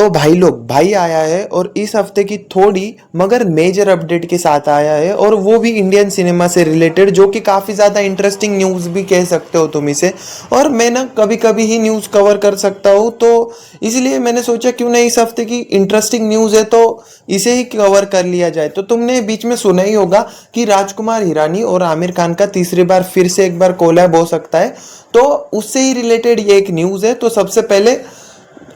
तो भाई लोग, भाई आया है और इस हफ्ते की थोड़ी मगर मेजर अपडेट के साथ आया है, और वो भी इंडियन सिनेमा से रिलेटेड, जो कि काफ़ी ज़्यादा इंटरेस्टिंग न्यूज़ भी कह सकते हो तुम इसे। और मैं ना कभी कभी ही न्यूज़ कवर कर सकता हूँ, तो इसलिए मैंने सोचा क्यों ना इस हफ्ते की इंटरेस्टिंग न्यूज़ है तो इसे ही कवर कर लिया जाए। तो तुमने बीच में सुना ही होगा कि राजकुमार हिरानी और आमिर खान का तीसरी बार फिर से एक बार कोलैब हो सकता है। तो उससे ही रिलेटेड ये एक न्यूज़ है। तो सबसे पहले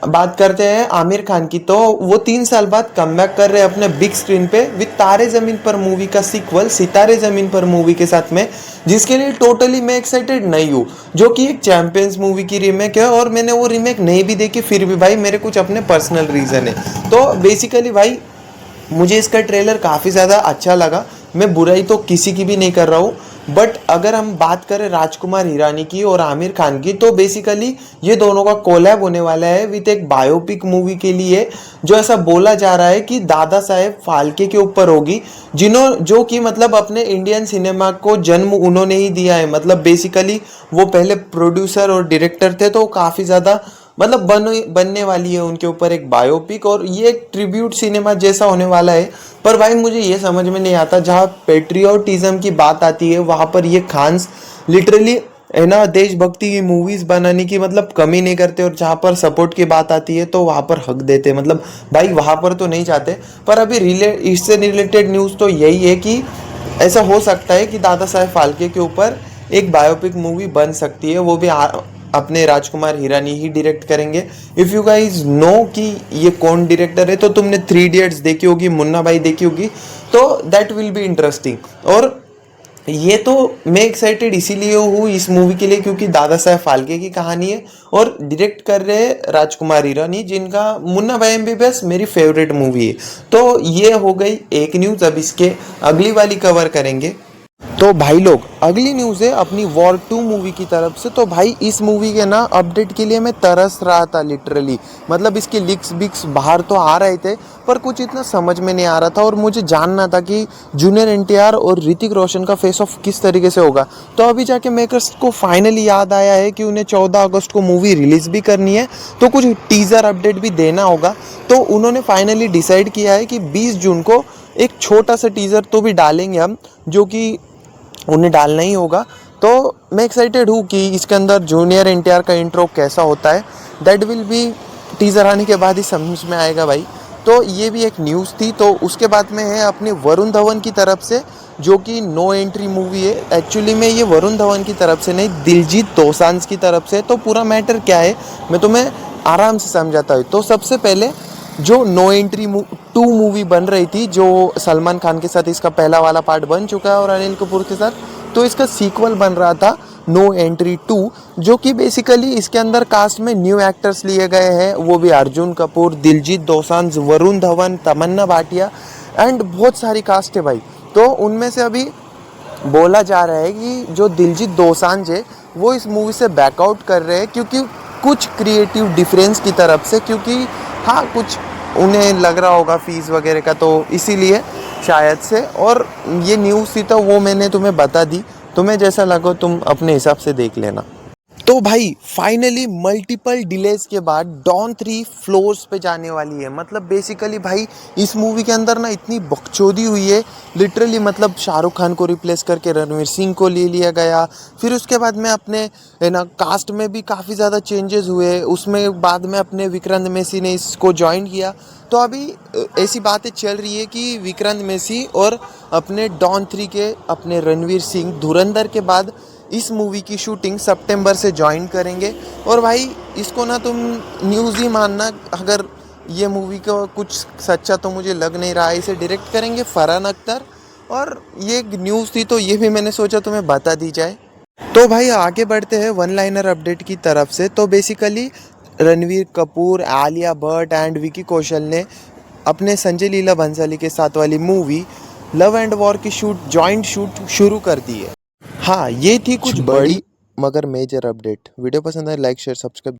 बात करते हैं आमिर खान की। तो वो 3 साल बाद कमबैक कर रहे हैं अपने बिग स्क्रीन पे विद तारे ज़मीन पर मूवी का सीक्वल सितारे ज़मीन पर मूवी के साथ में, जिसके लिए टोटली मैं एक्साइटेड नहीं हूँ, जो कि एक चैंपियंस मूवी की रीमेक है। और मैंने वो रीमेक नहीं भी देखी, फिर भी भाई मेरे कुछ अपने पर्सनल रीज़न है। तो बेसिकली भाई मुझे इसका ट्रेलर काफ़ी ज़्यादा अच्छा लगा। मैं बुराई तो किसी की भी नहीं कर रहा हूँ, बट अगर हम बात करें राजकुमार हिरानी की और आमिर खान की, तो बेसिकली ये दोनों का कोलैब होने वाला है विद एक बायोपिक मूवी के लिए, जो ऐसा बोला जा रहा है कि दादा साहेब फाल्के के ऊपर होगी, जो कि मतलब अपने इंडियन सिनेमा को जन्म उन्होंने ही दिया है। मतलब बेसिकली वो पहले प्रोड्यूसर और डायरेक्टर थे, तो काफ़ी ज़्यादा मतलब बनने वाली है उनके ऊपर एक बायोपिक, और ये एक ट्रिब्यूट सिनेमा जैसा होने वाला है। पर भाई मुझे ये समझ में नहीं आता, जहाँ पेट्रियोटिज्म की बात आती है वहाँ पर ये खान्स लिटरली है ना देशभक्ति की मूवीज़ बनाने की मतलब कमी नहीं करते, और जहाँ पर सपोर्ट की बात आती है तो वहाँ पर हक देते, मतलब भाई वहाँ पर तो नहीं जाते। पर अभी इससे रिलेटेड न्यूज़ तो यही है कि ऐसा हो सकता है कि दादा साहेब फाल्के के ऊपर एक बायोपिक मूवी बन सकती है, वो भी अपने राजकुमार हिरानी ही डायरेक्ट करेंगे। इफ़ यू गाइज नो कि ये कौन डायरेक्टर है, तो तुमने 3 इडियट्स देखी होगी, मुन्ना भाई देखी होगी, तो दैट विल बी इंटरेस्टिंग। और ये तो मैं एक्साइटेड इसीलिए हूँ इस मूवी के लिए क्योंकि दादा साहेब फाल्के की कहानी है, और डायरेक्ट कर रहे हैं राजकुमार हिरानी, जिनका मुन्ना भाई एमबीबीएस मेरी फेवरेट मूवी है। तो ये हो गई एक न्यूज़। अब इसके अगली वाली कवर करेंगे। तो भाई लोग, अगली न्यूज़ है अपनी वॉर 2 मूवी की तरफ से। तो भाई इस मूवी के ना अपडेट के लिए मैं तरस रहा था लिटरली। मतलब इसके लिक्स बिक्स बाहर तो आ रहे थे, पर कुछ इतना समझ में नहीं आ रहा था, और मुझे जानना था कि जूनियर एनटीआर और ऋतिक रोशन का फेस ऑफ किस तरीके से होगा। तो अभी जाके मेकर्स को फाइनली याद आया है कि उन्हें 14 अगस्त को मूवी रिलीज़ भी करनी है, तो कुछ टीज़र अपडेट भी देना होगा। तो उन्होंने फाइनली डिसाइड किया है कि 20 जून को एक छोटा सा टीज़र तो भी डालेंगे हम, जो कि उन्हें डालना ही होगा। तो मैं एक्साइटेड हूँ कि इसके अंदर जूनियर एनटीआर का इंट्रो कैसा होता है। दैट विल बी टीज़र आने के बाद ही समझ में आएगा भाई। तो ये भी एक न्यूज़ थी। तो उसके बाद में है अपने वरुण धवन की तरफ से, जो कि नो एंट्री मूवी है। एक्चुअली में ये वरुण धवन की तरफ से नहीं, दिलजीत दोसांझ की तरफ से। तो पूरा मैटर क्या है मैं तुम्हें आराम से समझाता हूँ। तो सबसे पहले जो नो एंट्री 2 मूवी बन रही थी, जो सलमान खान के साथ इसका पहला वाला पार्ट बन चुका है और अनिल कपूर के साथ, तो इसका सीक्वल बन रहा था नो एंट्री 2, जो कि बेसिकली इसके अंदर कास्ट में न्यू एक्टर्स लिए गए हैं, वो भी अर्जुन कपूर, दिलजीत दोसांझ, वरुण धवन, तमन्ना भाटिया एंड बहुत सारी कास्ट है भाई। तो उनमें से अभी बोला जा रहा है कि जो दिलजीत दोसांझ है वो इस मूवी से बैकआउट कर रहे हैं, क्योंकि कुछ क्रिएटिव डिफरेंस की तरफ से, क्योंकि हाँ कुछ उन्हें लग रहा होगा फीस वगैरह का, तो इसीलिए शायद से। और ये न्यूज़ थी तो वो मैंने तुम्हें बता दी, तुम्हें जैसा लगा तुम अपने हिसाब से देख लेना। तो भाई फाइनली मल्टीपल डिलेज के बाद डॉन 3 फ्लोर्स पे जाने वाली है। मतलब बेसिकली भाई इस मूवी के अंदर ना इतनी बकचोदी हुई है लिटरली। मतलब शाहरुख खान को रिप्लेस करके रणवीर सिंह को ले लिया गया। फिर उसके बाद में अपने है ना कास्ट में भी काफ़ी ज़्यादा चेंजेस हुए। उसमें बाद में अपने विक्रांत मैसी ने इसको ज्वाइन किया। तो अभी ऐसी बातें चल रही है कि विक्रांत मैसी और अपने डॉन 3 के अपने रणवीर सिंह धुरंधर के बाद इस मूवी की शूटिंग सितंबर से ज्वाइन करेंगे। और भाई इसको ना तुम न्यूज़ ही मानना, अगर ये मूवी का कुछ सच्चा तो मुझे लग नहीं रहा है। इसे डायरेक्ट करेंगे फरहान अख्तर, और ये न्यूज़ थी तो ये भी मैंने सोचा तुम्हें बता दी जाए। तो भाई आगे बढ़ते हैं वन लाइनर अपडेट की तरफ से। तो बेसिकली रणवीर कपूर, आलिया भट्ट एंड विकी कौशल ने अपने संजय लीला भंसाली के साथ वाली मूवी लव एंड वॉर की जॉइंट शूट शुरू कर दी है। हाँ, ये थी कुछ बड़ी मगर मेजर अपडेट। वीडियो पसंद आए लाइक शेयर सब्सक्राइब।